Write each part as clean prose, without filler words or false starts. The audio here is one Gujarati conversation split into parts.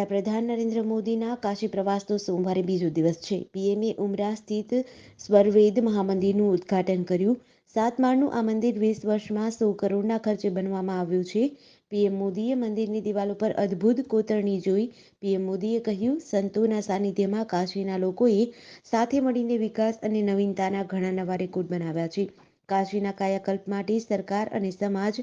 વડાપ્રધાન નરેન્દ્ર મોદીના કાશી પ્રવાસનો સોમવારે બીજો દિવસ છે. પીએમએ ઉમરા સ્થિત સ્વરવેદ મહામંદિરનું ઉદ્ઘાટન કર્યું. 7 માળનું આ મંદિર 20 વર્ષમાં 100 કરોડના ખર્ચે બનાવવામાં આવ્યું છે. પીએમ મોદીએ મંદિરની દિવાલો પર અદ્ભુત કોતરણી જોઈ. પીએમ મોદીએ કહ્યું, સંતોના સાનિધ્યમાં કાશીના લોકોએ સાથે મળીને વિકાસ અને નવીનતાના ઘણા નવા રેકોર્ડ બનાવ્યા છે. કાશીના કાયાકલ્પ માટે સરકાર અને સમાજ,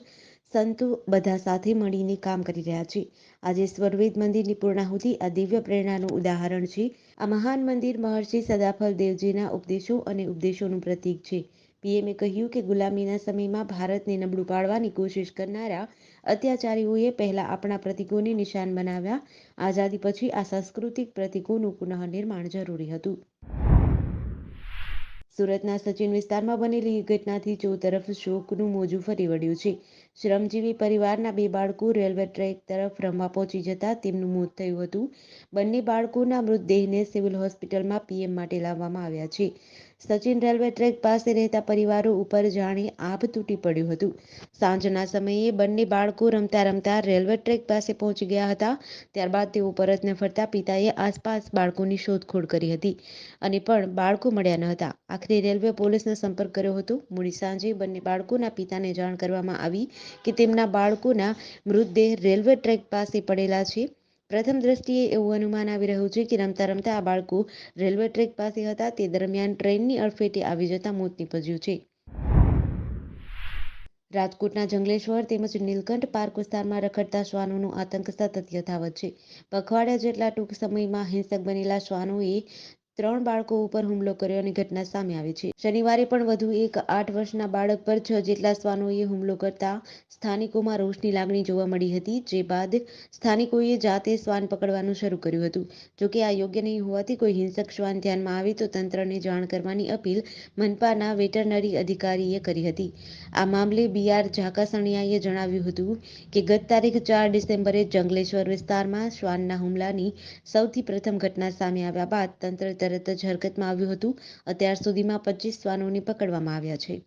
સંતો બધા સાથે મળીને કામ કરી રહ્યા છે. આજે સ્વરવેદ મંદિરની પૂર્ણાહુતિ આ દિવ્ય પ્રેરણાનું ઉદાહરણ છે. આ મહાન મંદિર મહર્ષિ સદાફલ દેવજીના ઉપદેશો અને ઉપદેશોનું પ્રતીક છે. પીએમએ કહ્યું કે ગુલામીના સમયમાં ભારતને નબળું પાડવાની કોશિશ કરનારા અત્યાચારીઓએ પહેલા આપણા પ્રતીકોને નિશાન બનાવ્યા. આઝાદી પછી આ સાંસ્કૃતિક પ્રતીકોનું પુનઃનિર્માણ જરૂરી હતું. સુરતના સચિન વિસ્તારમાં બનેલી ઘટનાથી ચોતરફ શોકનું મોજું ફરી વળ્યું છે. શ્રમજીવી પરિવારના 2 બાળકો રેલવે ટ્રેક તરફ રમવા પહોંચી જતા તેમનું મોત થયું હતું. બંને બાળકોના મૃતદેહને સિવિલ હોસ્પિટલમાં પીએમ માટે લાવવામાં આવ્યા છે. સચિન રેલવે ટ્રેક પાસે રહેતા પરિવારો ઉપર જાણે આભ તૂટી પડ્યું હતું. સાંજના સમયે બંને બાળકો રમતા રમતા રેલવે ટ્રેક પાસે પહોંચી ગયા હતા. ત્યારબાદ તેઓ પરત ન ફરતા પિતાએ આસપાસ બાળકોની શોધખોળ કરી હતી અને પણ બાળકો મળ્યા ન હતા. આખરે રેલવે પોલીસનો સંપર્ક કર્યો હતો. મોડી સાંજે બંને બાળકોના પિતાને જાણ કરવામાં આવી કે તેમના બાળકોના મૃતદેહ રેલવે ટ્રેક પાસે પડેલા છે. પ્રથમ દ્રષ્ટિએ એવું અનુમાન આવી રહ્યું છે કે રમતા રમતા આ બાળકો રેલવે ટ્રેક પાસે હતા તે દરમિયાન ટ્રેનની અડફેટે આવી જતા મોત નીપજ્યું છે. રાજકોટના જંગલેશ્વર તેમજ નીલકંઠ પાર્ક વિસ્તારમાં રખડતા શ્વાનોનો આતંક સતત યથાવત છે. પખવાડિયા જેટલા ટૂંક સમયમાં હિંસક બનેલા શ્વાનોએ 3 બાળકો ઉપર હુમલો કર્યોની ઘટના સામે આવી છે. શનિવારે પણ વધુ એક 8 વર્ષના બાળક પર 6 જેટલા શ્વાનોએ હુમલો કરતા સ્થાનિકોમાં રોષની લાગણી જોવા મળી હતી. જે બાદ સ્થાનિકોએ જાતે શ્વાન પકડવાનું શરૂ કર્યું હતું. જોકે આ યોગ્ય નહીં હોવાથી કોઈ હિંસક શ્વાન ધ્યાનમાં આવે તો તંત્રને જાણ કરવાની અપીલ મનપાના વેટરનરી અધિકારીએ કરી હતી. આ મામલે બીઆર ઝાકસણિયાએ જણાવ્યું હતું કે ગત તારીખ 4 ડિસેમ્બરે જંગલેશ્વર વિસ્તારમાં શ્વાનના હુમલાની સૌથી પ્રથમ ઘટના સામે આવ્યા બાદ તંત્ર તરત જ હરકતમાં આવ્યું હતું. અત્યાર સુધીમાં 25 શ્વાનોને પકડવામાં આવ્યા છે.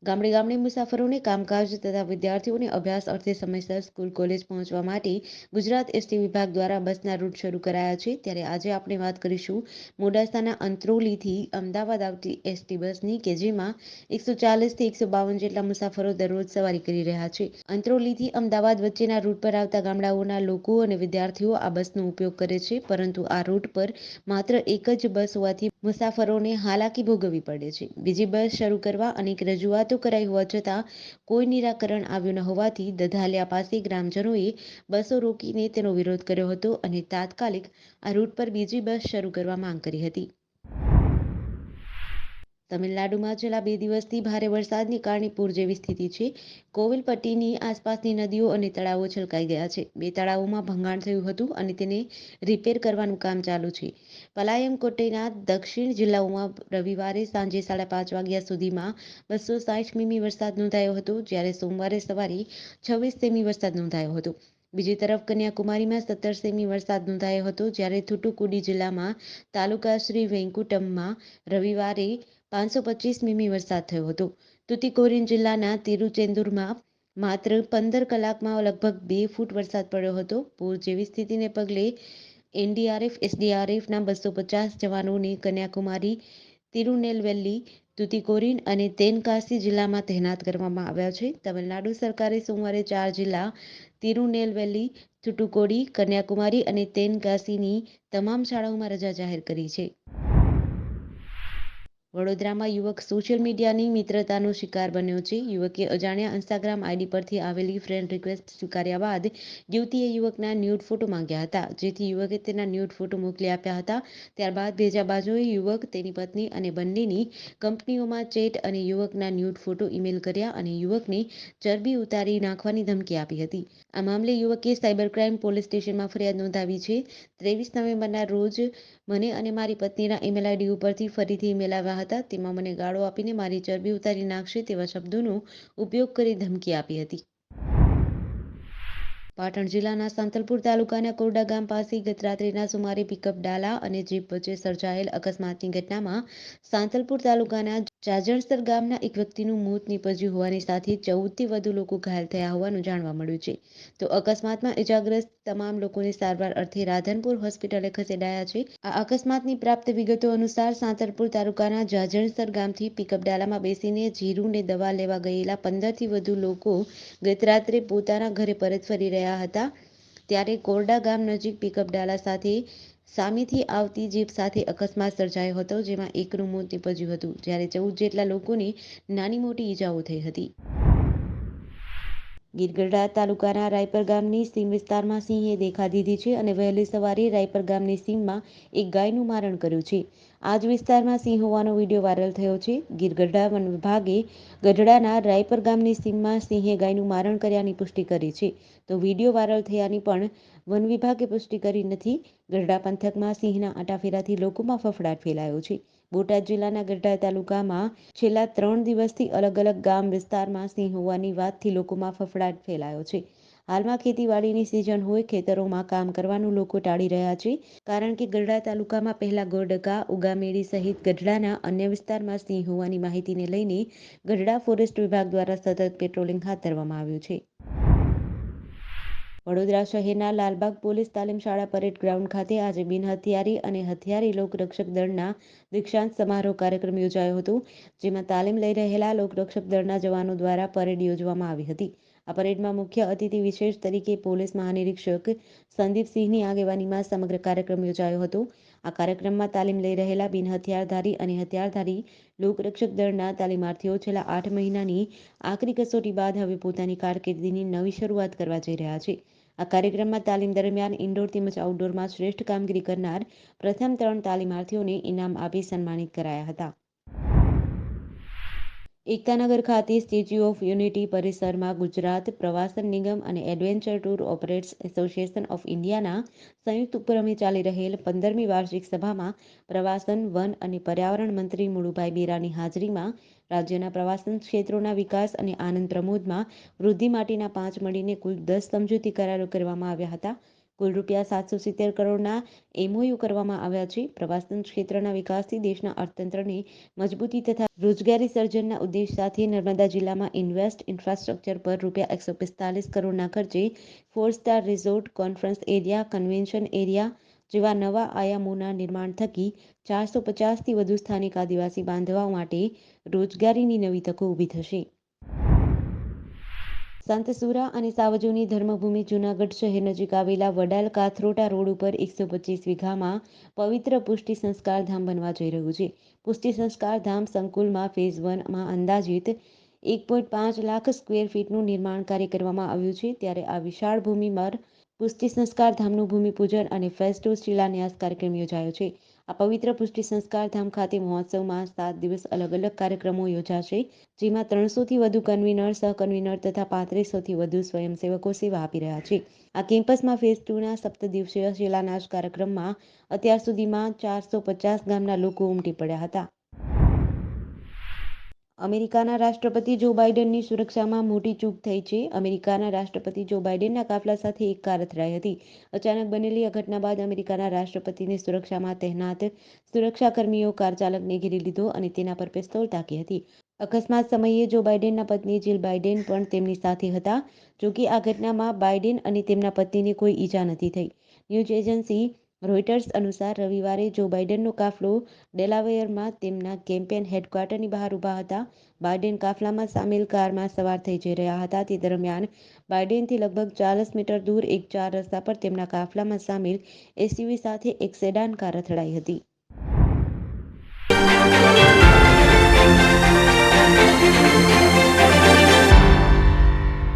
ગામડે ગામડે મુસાફરોને કામકાજ તથા વિદ્યાર્થીઓને અભ્યાસ અર્થે સમયસર સ્કૂલ કોલેજ પહોંચવા માટે ગુજરાત એસટી વિભાગ દ્વારા બસના રૂટ શરૂ કરાયા છે. ત્યારે આજે આપણે વાત કરીશું મોડાસાના અંત્રોલીથી અમદાવાદ આવતી એસટી બસની કે જેમાં 140 થી 152 જેટલા મુસાફરો દરરોજ સવારી કરી રહ્યા છે. અંત્રોલીથી અમદાવાદ વચ્ચેના રૂટ પર આવતા ગામડાઓના લોકો અને વિદ્યાર્થીઓ આ બસનો ઉપયોગ કરે છે. પરંતુ આ રૂટ પર માત્ર એક જ બસ હોવાથી મુસાફરોને હાલાકી ભોગવવી પડે છે. બીજી બસ શરૂ કરવા અનેક રજૂઆતો કરાઈ હોવા છતાં કોઈ નિરાકરણ આવ્યું ન હોવાથી દધાલિયા પાસે ગ્રામજનોએ બસો રોકીને તેનો વિરોધ કર્યો હતો અને તાત્કાલિક આ રૂટ પર બીજી બસ શરૂ કરવા માંગ કરી હતી. તમિલનાડુમાં છેલ્લા 2 દિવસથી ભારે વરસાદને કારણે પૂર જેવી સ્થિતિ છે. કોવિલપટ્ટીની આસપાસની નદીઓ અને તળાવો છલકાઈ ગયા છે. 2 તળાવોમાં ભંગાણ થયું હતું અને તેને રિપેર કરવાનું કામ ચાલુ છે. પલાયમકોટ્ટઈના દક્ષિણ જિલ્લાઓમાં રવિવારે સાંજે 5:30 વાગ્યા સુધીમાં 260 મીમી વરસાદ નોંધાયો હતો, જ્યારે સોમવારે સવારે 26 સેમી વરસાદ નોંધાયો હતો. બીજી તરફ કન્યાકુમારીમાં 17 સેમી વરસાદ નોંધાયો હતો, જ્યારે થુટુકુડી જિલ્લામાં તાલુકા શ્રી વેંકુટમમાં રવિવારે 525 મીમી વરસાદ થયો હતો. તુતિકોરિન જિલ્લાના તિરુચેન્દુરમાં માત્ર 15 કલાકમાં લગભગ 2 ફૂટ વરસાદ પડ્યો હતો. પૂર જેવી સ્થિતિને પગલે એનડીઆરએફ, એસડીઆરએફના 250 જવાનોને કન્યાકુમારી, તિરુનેલવેલી, તુતિકોરિન અને તેનકાસી જિલ્લામાં તહેનાત કરવામાં આવ્યા છે. તમિલનાડુ સરકારે સોમવારે 4 જિલ્લા તિરુનેલવેલી, થુટુકોડી, કન્યાકુમારી અને તેનકાસીની તમામ શાળાઓમાં રજા જાહેર કરી છે. વડોદરામાં યુવક સોશિયલ મીડિયાની મિત્રતાનો શિકાર બન્યો છે. યુવકે અજાણ્યા ઇન્સ્ટાગ્રામ આઈડી પરથી આવેલી ફ્રેન્ડ રિક્વેસ્ટ સ્વીકાર્યા બાદ યુવતીએ યુવકના ન્યૂડ ફોટો માંગ્યા હતા, જેથી યુવકે તેના ન્યૂડ ફોટો મોકલી આપ્યા હતા. ત્યારબાદ ભેજા બાજુએ યુવક, તેની પત્ની અને બંનેની કંપનીઓમાં ચેટ અને યુવકના ન્યૂડ ફોટો ઈમેલ કર્યા અને યુવકને ચરબી ઉતારી નાખવાની ધમકી આપી હતી. આ મામલે યુવકે સાયબર ક્રાઇમ પોલીસ સ્ટેશનમાં ફરિયાદ નોંધાવી છે. 23 નવેમ્બરના રોજ મને અને મારી પત્નીના ઈમેલ આઈડી ઉપરથી ફરીથી ઈમેલ આવ્યા હતા. તેમાં મને ગાળો આપીને મારી ચરબી ઉતારી નાખશે તેવા શબ્દોનો ઉપયોગ કરી ધમકી આપી હતી. પાટણ જિલ્લાના સાંતલપુર તાલુકાના કોરડા ગામ પાસે ગત રાત્રિના સુમારે પિકઅપ ડાલા અને જીપ વચ્ચે સર્જાયેલ અકસ્માતની ઘટનામાં સાંતલપુર તાલુકાના ચાજણસર ગામના એક વ્યક્તિનું મોત નીપજ્યું હોવાની સાથે 14થી વધુ લોકો ઘાયલ થયા હોવાનું જાણવા મળ્યું છે. તો અકસ્માતમાં ઇજાગ્રસ્ત તમામ લોકોને સારવાર અર્થે રાધનપુર હોસ્પિટલે ખસેડાયા છે. આ અકસ્માતની પ્રાપ્ત વિગતો અનુસાર સાંતરપુર તાલુકાના જાજણસર ગામથી પિકઅપ ડાલામાં બેસીને જીરુને દવા લેવા ગયેલા 15થી વધુ લોકો ગતરાત્રે પોતાના ઘરે પરત ફરી રહ્યા હતા. ત્યારે કોરડા ગામ નજીક પિકઅપ ડાલા સાથે સામેથી આવતી જીપ સાથે અકસ્માત સર્જાયો હતો, જેમાં એકનું મોત નીપજ્યું હતું, જ્યારે 14 જેટલા લોકોને નાની મોટી ઈજાઓ થઈ હતી. ગીર ગઢડા તાલુકાના રાયપર ગામની સીમ વિસ્તારમાં સિંહે દેખા દીધી છે અને વહેલી સવારે રાયપર ગામની સીમમાં એક ગાયનું મારણ કર્યું છે. આ જ વિસ્તારમાં સિંહ હોવાનો વિડીયો વાયરલ થયો છે. ગીર ગઢડા વન વિભાગે ગઢડાના રાયપર ગામની સીમમાં સિંહે ગાયનું મારણ કર્યાની પુષ્ટિ કરી છે. તો વિડીયો વાયરલ થયાની પણ વન વિભાગે પુષ્ટિ કરી નથી. ગઢડા પંથકમાં સિંહના આટાફેરાથી લોકોમાં ફફડાટ ફેલાયો છે. બોટાદ જિલ્લાના ગઢડા તાલુકામાં છેલ્લા 3 દિવસથી અલગ અલગ ગામ વિસ્તારમાં સિંહ હોવાની વાતથી લોકોમાં ફફડાટ ફેલાયો છે. હાલમાં ખેતીવાડીની સિઝન હોય, ખેતરોમાં કામ કરવાનું લોકો ટાળી રહ્યા છે, કારણ કે ગઢડા તાલુકામાં પહેલા ગોરડકા, ઉગામેડી સહિત ગઢડાના અન્ય વિસ્તારમાં સિંહ હોવાની માહિતીને લઈને ગઢડા ફોરેસ્ટ વિભાગ દ્વારા સતત પેટ્રોલિંગ હાથ ધરવામાં આવ્યું છે. વડોદરા શહેરના લાલબાગ પોલીસ તાલીમ શાળા પરેડ ગ્રાઉન્ડ ખાતે આજે બિનહથિયારી અને હથિયારી લોકરક્ષક દળના દીક્ષાંત સમારોહ કાર્યક્રમ યોજાયો હતો, જેમાં તાલીમ લઈ રહેલા લોકરક્ષક દળના જવાનો દ્વારા પરેડ યોજવામાં આવી હતી. આ પરેડમાં મુખ્ય અતિથિ વિશેષ તરીકે પોલીસ મહાનિરીક્ષક સંદીપસિંહની આગેવાનીમાં સમગ્ર કાર્યક્રમ યોજાયો હતો. આ કાર્યક્રમમાં તાલીમ લઈ રહેલા બિનહથિયારધારી અને હથિયારધારી લોકરક્ષક દળના તાલીમાર્થીઓ છેલ્લા 8 મહિનાની આકરી કસોટી બાદ હવે પોતાની કારકિર્દીની નવી શરૂઆત કરવા જઈ રહ્યા છે. આ કાર્યક્રમમાં તાલીમ દરમિયાન ઇન્ડોર તેમજ આઉટડોરમાં શ્રેષ્ઠ કામગીરી કરનાર પ્રથમ 3 તાલીમાર્થીઓને ઇનામ આપી સન્માનિત કરાયા હતા. એકતાનગર ખાતે સ્ટેચ્યુ ઓફ યુનિટી પરિસરમાં ગુજરાત પ્રવાસન નિગમ અને adventure tour operators association of ઇન્ડિયાના સંયુક્ત ઉપક્રમે ચાલી રહેલ 15મી વાર્ષિક સભામાં પ્રવાસન, વન અને પર્યાવરણ મંત્રી મુળુભાઈ બેરાની હાજરીમાં રાજ્યના પ્રવાસન ક્ષેત્રોના વિકાસ અને આનંદ પ્રમોદમાં વૃદ્ધિ માટેના 5 મળીને કુલ 10 સમજૂતી કરારો કરવામાં આવ્યા હતા. કુલ ₹770 કરોડના એમઓયુ કરવામાં આવ્યા છે. પ્રવાસન ક્ષેત્રના વિકાસથી દેશના અર્થતંત્રને મજબૂતી તથા રોજગારી સર્જનના ઉદ્દેશ સાથે નર્મદા જિલ્લામાં ઇન્વેસ્ટ ઇન્ફ્રાસ્ટ્રક્ચર પર ₹145 કરોડના ખર્ચે 4 star resort, conference area, convention area જેવા નવા આયામોના નિર્માણ થકી 450થી વધુ સ્થાનિક આદિવાસી બાંધવાઓ માટે રોજગારીની નવી તકો ઊભી થશે. સંતસુરા અને સાવજોની ધર્મભૂમિ જૂનાગઢ શહેર નજીક આવેલા વડાલ કાથરોટા રોડ ઉપર 125 વીઘામાં પવિત્ર પુષ્ટિ સંસ્કાર ધામ બનવા જઈ રહ્યું છે. પુષ્ટિ સંસ્કાર ધામ સંકુલમાં ફેઝ 1માં અંદાજિત 1.5 લાખ સ્ક્વેર ફીટનું નિર્માણ કાર્ય કરવામાં આવ્યું છે. ત્યારે આ વિશાળ ભૂમિ પર પુષ્ટિ સંસ્કાર ધામનું ભૂમિપૂજન અને ફેઝ 2 શિલાન્યાસ કાર્યક્રમ યોજાયો છે. આ પવિત્ર પુષ્ટિ સંસ્કાર ધામ ખાતે મહોત્સવમાં 7 દિવસ અલગ અલગ કાર્યક્રમો યોજાશે, જેમાં 300થી વધુ કન્વીનર, સહકન્વીનર તથા 3500થી વધુ સ્વયંસેવકો સેવા આપી રહ્યા છે. આ કેમ્પસમાં ફેઝ 2ના 7 દિવસીય શિલાન્યાસ કાર્યક્રમમાં અત્યાર સુધીમાં 450 ગામના લોકો ઉમટી પડ્યા હતા. અમેરિકાના રાષ્ટ્રપતિ જો બાઇડનની સુરક્ષામાં મોટી ચૂક થઈ છે. અમેરિકાના રાષ્ટ્રપતિ જો બાઇડનના કાફલા સાથે એક કાર અથડાઈ હતી. અચાનક બનેલી આ ઘટના બાદ અમેરિકાના રાષ્ટ્રપતિની સુરક્ષામાં તહેનાત સુરક્ષાકર્મીઓ કાર ચાલકને ઘેરી લીધો અને તેના પર પિસ્તોલ તાકી હતી. અકસ્માત સમયે જો બાઇડનના પત્ની જીલ બાઇડન પણ તેમની સાથે હતા. જોકે આ ઘટનામાં બાઇડન અને તેમના પત્નીને કોઈ ઈજા નથી થઈ. ન્યૂઝ એજન્સી રોયટર્સ અનુસાર રવિવારે જો બાઇડનનો કાફલો ડેલાવેયરમાં તેમના કેમ્પેન હેડક્વાર્ટરની બહાર ઊભા હતા. બાઇડન કાફલામાં સામેલ કારમાં સવાર થઈ જઈ રહ્યા હતા. તે દરમિયાન બાઇડનથી લગભગ 40 મીટર દૂર એક 4 રસ્તા પર તેમના કાફલામાં સામેલ એસયુવી સાથે એક સેડાન કાર અથડાઈ હતી.